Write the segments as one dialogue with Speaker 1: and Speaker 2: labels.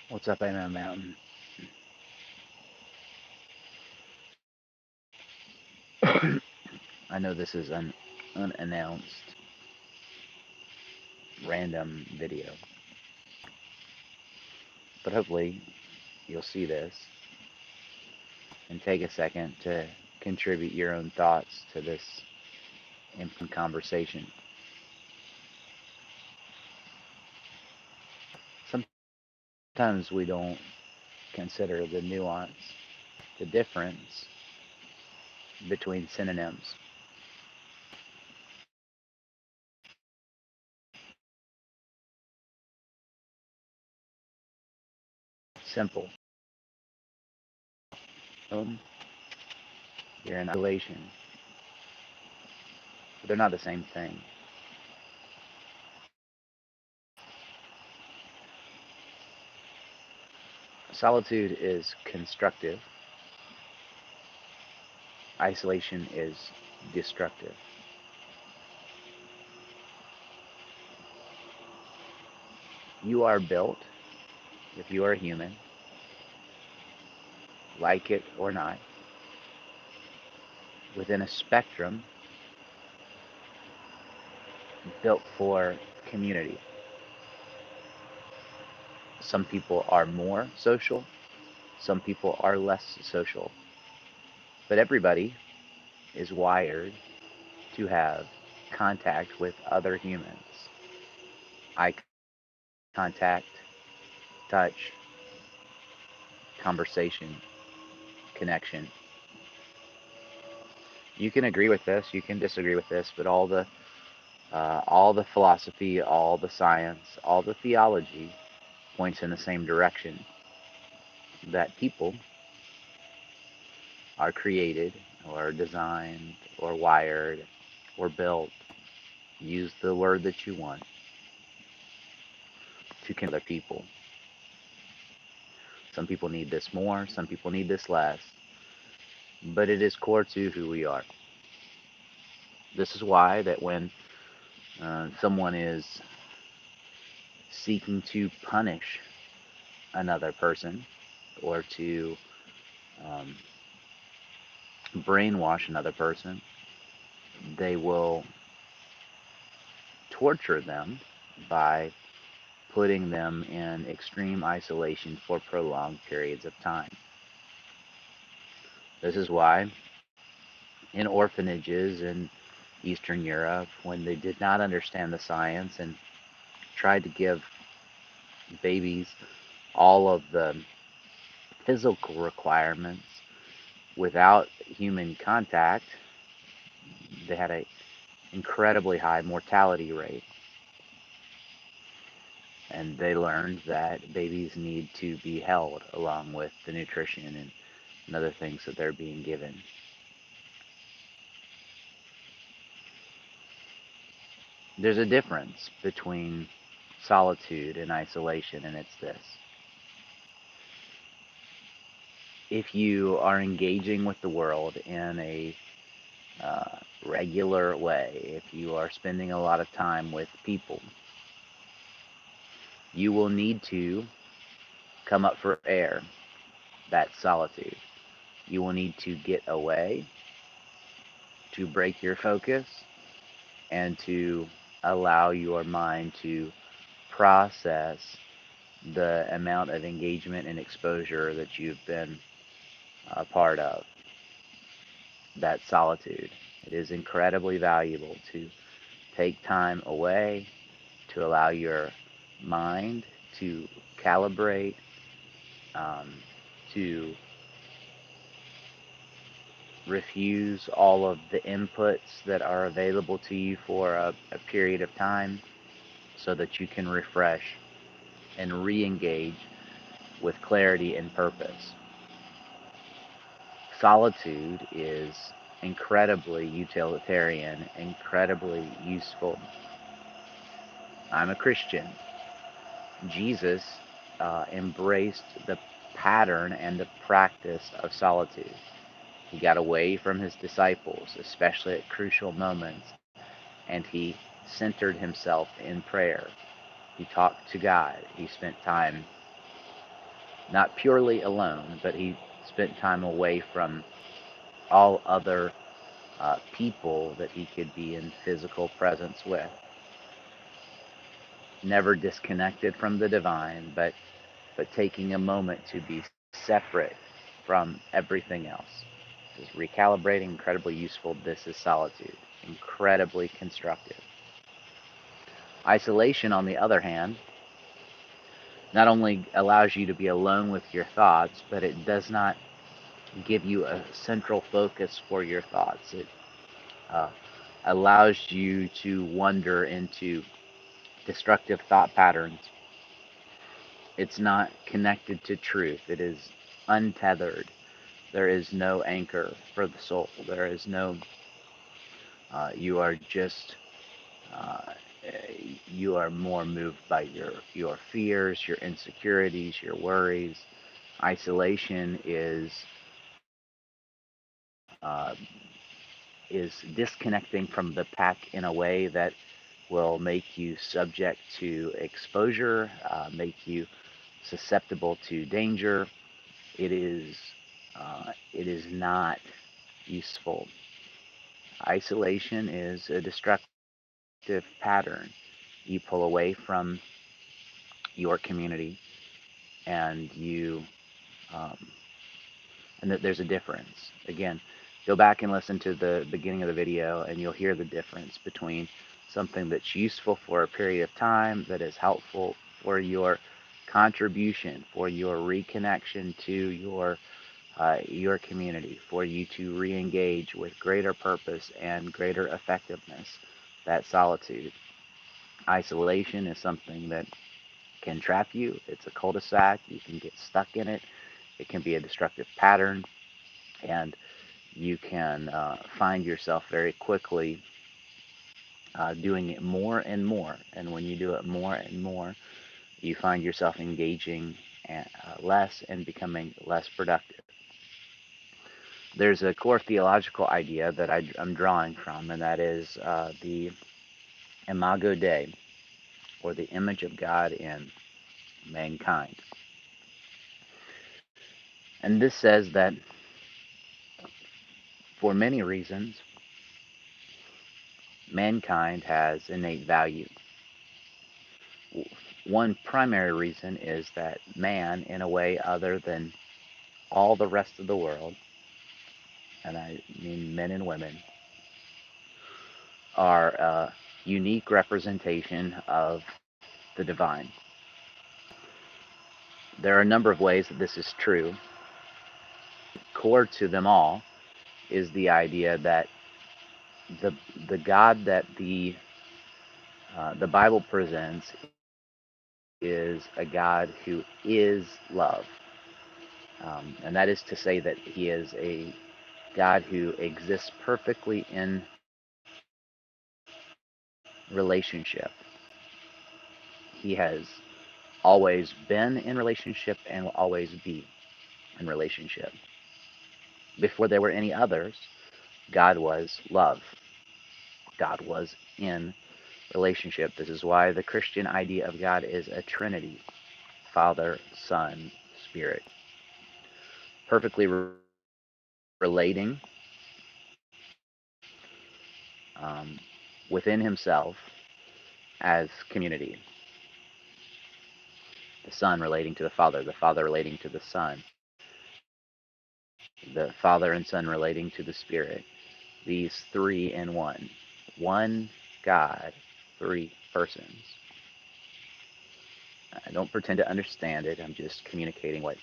Speaker 1: What's up, Amen Mountain? I know this is an unannounced, random video, but hopefully you'll see this and take a second to contribute your own thoughts to this important conversation. Sometimes we don't consider the nuance, the difference between synonyms. Simple. You're in isolation, but they're not the same thing. Solitude is constructive, isolation is destructive. You are built, if you are human, like it or not, within a spectrum built for community. Some people are more social, some people are less social, but everybody is wired to have contact with other humans. Eye contact, touch, conversation, connection. You can agree with this, you can disagree with this, but all the philosophy, all the science, all the theology points in the same direction, that people are created or designed or wired or built, use the word that you want, to connect with other people. Some people need this more, some people need this less, but it is core to who we are. This is why that when someone is seeking to punish another person or to um, brainwash another person, they will torture them by putting them in extreme isolation for prolonged periods of time. This is why in orphanages in Eastern Europe, when they did not understand the science and tried to give babies all of the physical requirements without human contact, they had an incredibly high mortality rate. And they learned that babies need to be held along with the nutrition and other things that they're being given. There's a difference between solitude and isolation, and it's this. If you are engaging with the world in a regular way, if you are spending a lot of time with people, you will need to come up for air. That's solitude. You will need to get away, to break your focus, and to allow your mind to process the amount of engagement and exposure that you've been a part of. That solitude. It is incredibly valuable to take time away, to allow your mind to calibrate, um, to refuse all of the inputs that are available to you for a period of time so that you can refresh and re engage with clarity and purpose. Solitude is incredibly utilitarian, incredibly useful. I'm a Christian. Jesus embraced the pattern and the practice of solitude. He got away from his disciples, especially at crucial moments, and he centered himself in prayer. He talked to God. He spent time not purely alone, but he spent time away from all other people that he could be in physical presence with. Never disconnected from the divine, but taking a moment to be separate from everything else. This is recalibrating, incredibly useful. This is solitude, incredibly constructive. Isolation, on the other hand, not only allows you to be alone with your thoughts, but it does not give you a central focus for your thoughts. It uh, allows you to wander into destructive thought patterns. It's not connected to truth. It is untethered. There is no anchor for the soul. There is no, you are just, uh, you are more moved by your fears, your insecurities, your worries. Isolation uh, is disconnecting from the pack in a way that will make you subject to exposure, make you susceptible to danger. It is not useful. Isolation is a destructive pattern. You pull away from your community, and you um, and that there's a difference. Again, go back and listen to the beginning of the video, and you'll hear the difference between something that's useful for a period of time, that is helpful for your contribution, for your reconnection to your community, for you to re-engage with greater purpose and greater effectiveness. That solitude. Isolation is something that can trap you. It's a cul-de-sac. You can get stuck in it. It can be a destructive pattern, and you can find yourself very quickly doing it more and more. And when you do it more and more, you find yourself engaging less and becoming less productive. There's a core theological idea that I'm drawing from, and that is the imago Dei, or the image of God in mankind. And this says that for many reasons, mankind has innate value. One primary reason is that man, in a way other than all the rest of the world, and I mean men and women, are a unique representation of the divine. There are a number of ways that this is true. Core to them all is the idea that the the God that the Bible presents is a God who is love, and that is to say that He is a God who exists perfectly in relationship. He has always been in relationship and will always be in relationship. Before there were any others, God was love. God was in relationship. This is why the Christian idea of God is a trinity: Father, Son, Spirit. Perfectly relating within Himself as community. The Son relating to the Father relating to the Son, the Father and Son relating to the Spirit. These three in one. One God, three persons. I don't pretend to understand it. I'm just communicating what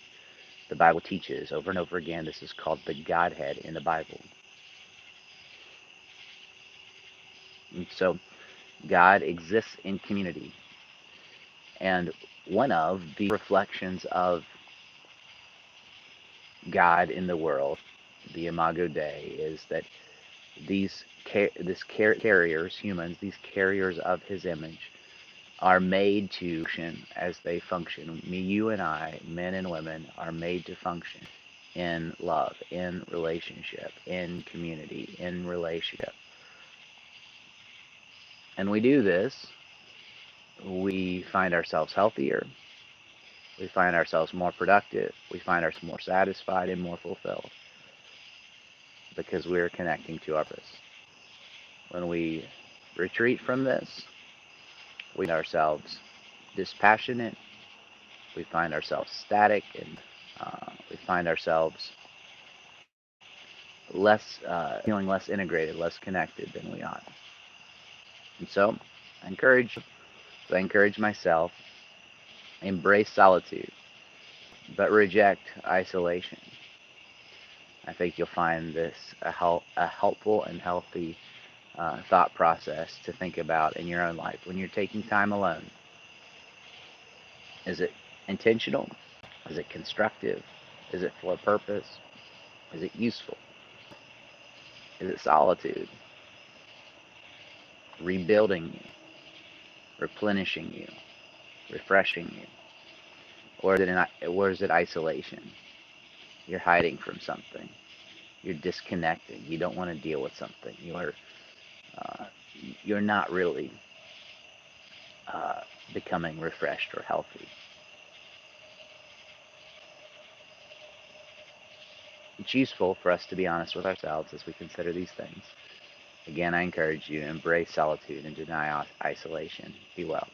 Speaker 1: the Bible teaches over and over again. This is called the Godhead in the Bible. And so God exists in community. And one of the reflections of God in the world, the Imago Dei, is that carriers, humans, these carriers of His image, are made to function as they function. Me, you, and I, men and women, are made to function in love, in relationship, in community, in relationship. And we do this, we find ourselves healthier, We find ourselves more productive. We find ourselves more satisfied and more fulfilled because we are connecting to our purpose. When we retreat from this, we find ourselves dispassionate. We find ourselves static, and we find ourselves feeling less integrated, less connected than we ought. And so, I encourage myself, embrace solitude, but reject isolation. I think you'll find this a helpful and healthy thought process to think about in your own life when you're taking time alone. Is it intentional? Is it constructive? Is it for a purpose? Is it useful? Is it solitude? Rebuilding you, replenishing you, refreshing you? Or is it isolation? You're hiding from something. You're disconnected. You don't want to deal with something. Uh, you're not really uh, becoming refreshed or healthy. It's useful for us to be honest with ourselves as we consider these things. Again, I encourage you to embrace solitude and deny isolation. Be well.